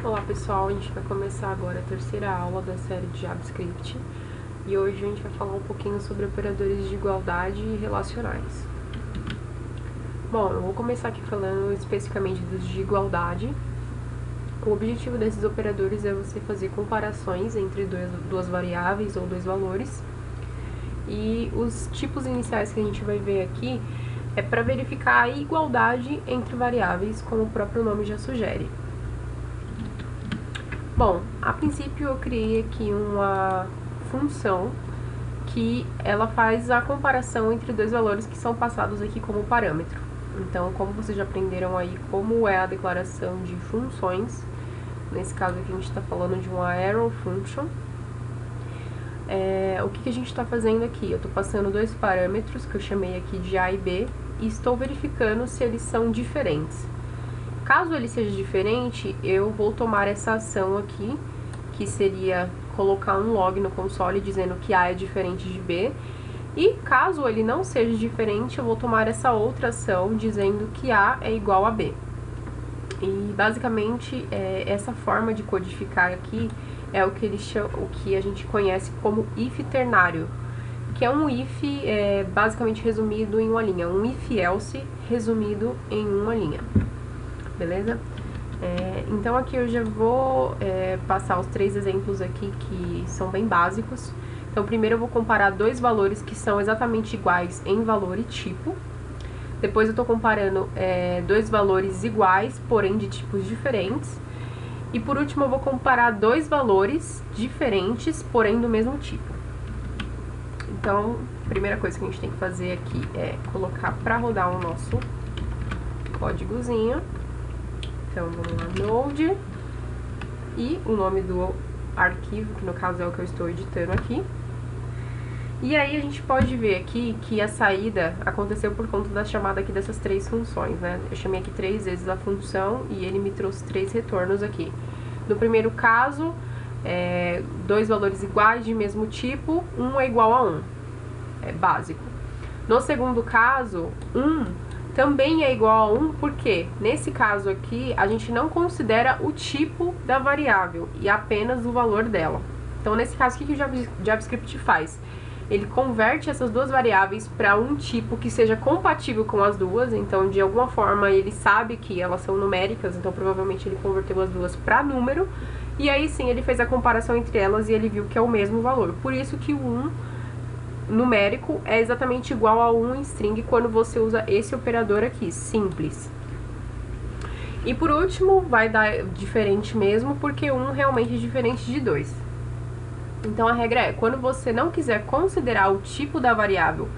Olá pessoal, a gente vai começar agora a terceira aula da série de JavaScript e hoje a gente vai falar um pouquinho sobre operadores de igualdade e relacionais. Bom, eu vou começar aqui falando especificamente dos de igualdade. O objetivo desses operadores é você fazer comparações entre duas variáveis ou dois valores, e os tipos iniciais que a gente vai ver aqui é para verificar a igualdade entre variáveis, como o próprio nome já sugere. Bom, a princípio eu criei aqui uma função que ela faz a comparação entre dois valores que são passados aqui como parâmetro. Então, como vocês já aprenderam aí como é a declaração de funções, nesse caso aqui a gente está falando de uma arrow function. O que a gente está fazendo aqui? Eu estou passando dois parâmetros que eu chamei aqui de A e B e estou verificando se eles são diferentes. Caso ele seja diferente, eu vou tomar essa ação aqui, que seria colocar um log no console dizendo que A é diferente de B. E caso ele não seja diferente, eu vou tomar essa outra ação dizendo que A é igual a B. E basicamente, essa forma de codificar aqui é o que a gente conhece como if ternário, que é um if basicamente resumido em uma linha, um if-else resumido em uma linha. Beleza? Então aqui eu já vou passar os três exemplos aqui que são bem básicos. Então primeiro eu vou comparar dois valores que são exatamente iguais em valor e tipo. Depois eu estou comparando dois valores iguais, porém de tipos diferentes. E por último eu vou comparar dois valores diferentes, porém do mesmo tipo. Então, a primeira coisa que a gente tem que fazer aqui é colocar para rodar o nosso códigozinho. Então, vamos lá, Node, e o nome do arquivo, que no caso é o que eu estou editando aqui. E aí a gente pode ver aqui que a saída aconteceu por conta da chamada aqui dessas três funções, né? Eu chamei aqui 3 vezes a função e ele me trouxe 3 retornos aqui. No primeiro caso, dois valores iguais de mesmo tipo, 1 é igual a 1, é básico. No segundo caso, 1 também é igual a 1, porque nesse caso aqui a gente não considera o tipo da variável e apenas o valor dela. Então nesse caso, o que o JavaScript faz? Ele converte essas duas variáveis para um tipo que seja compatível com as duas. Então de alguma forma ele sabe que elas são numéricas, então provavelmente ele converteu as duas para número. E aí sim ele fez a comparação entre elas e ele viu que é o mesmo valor. Por isso que o 1 numérico é exatamente igual a 1 em string quando você usa esse operador aqui, simples. E por último, vai dar diferente mesmo, porque 1 realmente é diferente de 2. Então a regra é, quando você não quiser considerar o tipo da variável,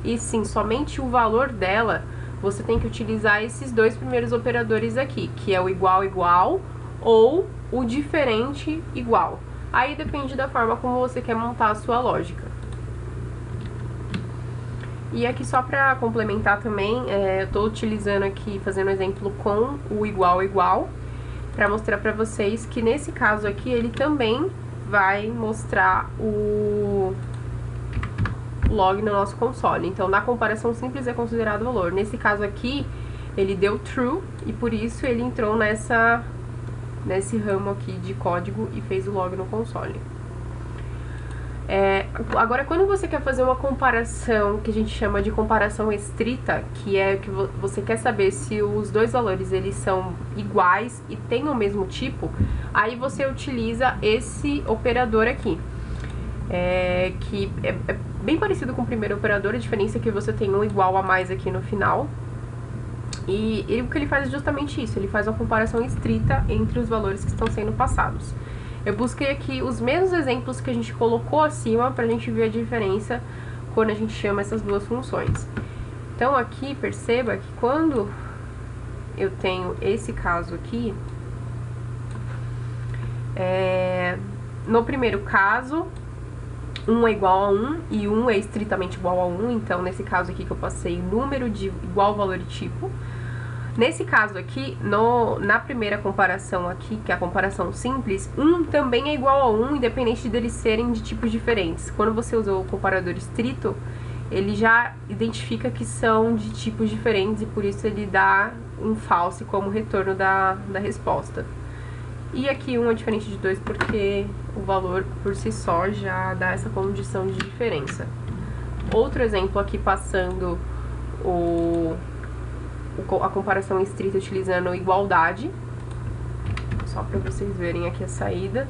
e sim somente o valor dela, você tem que utilizar esses dois primeiros operadores aqui, que é o igual igual ou o diferente igual. Aí depende da forma como você quer montar a sua lógica. E aqui só para complementar também, eu estou utilizando aqui, fazendo um exemplo com o igual igual, para mostrar para vocês que nesse caso aqui ele também vai mostrar o log no nosso console. Então na comparação simples é considerado valor. Nesse caso aqui ele deu true e por isso ele entrou nesse ramo aqui de código e fez o log no console. Agora, quando você quer fazer uma comparação que a gente chama de comparação estrita, que é que você quer saber se os dois valores eles são iguais e têm o mesmo tipo, aí você utiliza esse operador aqui, que é bem parecido com o primeiro operador, a diferença é que você tem um igual a mais aqui no final. E o que ele faz é justamente isso, ele faz uma comparação estrita entre os valores que estão sendo passados. Eu busquei aqui os mesmos exemplos que a gente colocou acima pra gente ver a diferença quando a gente chama essas duas funções. Então aqui, perceba que quando eu tenho esse caso aqui, no primeiro caso, 1 é igual a 1 e 1 é estritamente igual a 1, então nesse caso aqui que eu passei número de igual valor e tipo. Nesse caso aqui, na primeira comparação aqui, que é a comparação simples, 1 também é igual a 1, independente deles serem de tipos diferentes. Quando você usa o comparador estrito, ele já identifica que são de tipos diferentes e por isso ele dá um false como retorno da resposta. E aqui 1 é diferente de 2 porque o valor por si só já dá essa condição de diferença. Outro exemplo aqui passando a comparação estrita utilizando igualdade. Só para vocês verem aqui a saída.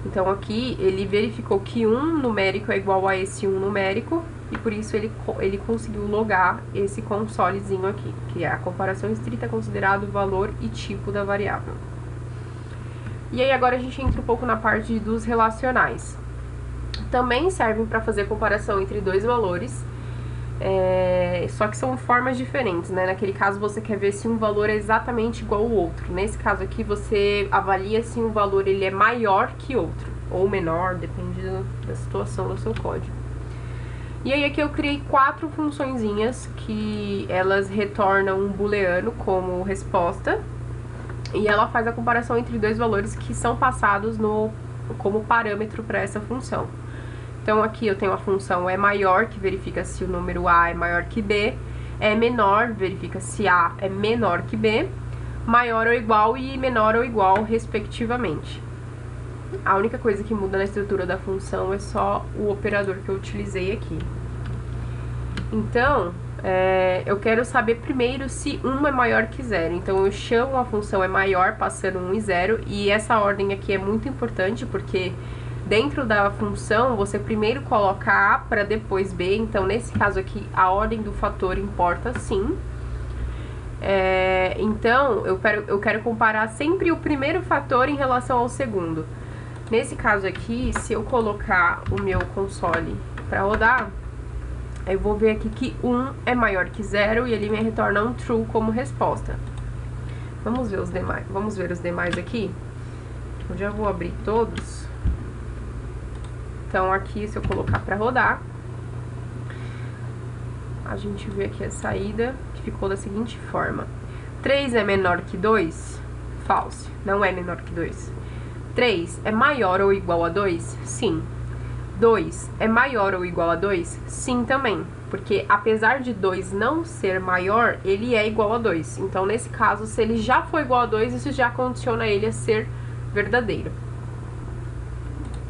Então aqui ele verificou que 1 numérico é igual a esse 1 numérico. E por isso ele conseguiu logar esse consolezinho aqui, que é a comparação estrita considerado o valor e tipo da variável. E aí agora a gente entra um pouco na parte dos relacionais. Também servem para fazer comparação entre dois valores, só que são formas diferentes, né? Naquele caso você quer ver se um valor é exatamente igual ao outro. Nesse caso aqui você avalia se um valor ele é maior que outro, ou menor, depende da situação do seu código. E aí aqui eu criei 4 funçõezinhas que elas retornam um booleano como resposta. E ela faz a comparação entre dois valores que são passados como parâmetro para essa função. Então aqui eu tenho a função é maior, que verifica se o número A é maior que B. É menor, verifica se A é menor que B. Maior ou igual e menor ou igual, respectivamente. A única coisa que muda na estrutura da função é só o operador que eu utilizei aqui. Então, eu quero saber primeiro se 1 é maior que 0. Então, eu chamo a função é maior, passando 1 e 0. E essa ordem aqui é muito importante, porque dentro da função, você primeiro coloca A para depois B. Então, nesse caso aqui, a ordem do fator importa sim. Então, eu quero comparar sempre o primeiro fator em relação ao segundo. Nesse caso aqui, se eu colocar o meu console para rodar, eu vou ver aqui que 1 é maior que 0 e ele me retorna um true como resposta. Vamos ver os demais aqui. Eu já vou abrir todos. Então aqui, se eu colocar para rodar, a gente vê aqui a saída, que ficou da seguinte forma. 3 é menor que 2? False, não é menor que 2. 3 é maior ou igual a 2? Sim. 2 é maior ou igual a 2? Sim também, porque apesar de 2 não ser maior, ele é igual a 2. Então, nesse caso, se ele já for igual a 2, isso já condiciona ele a ser verdadeiro.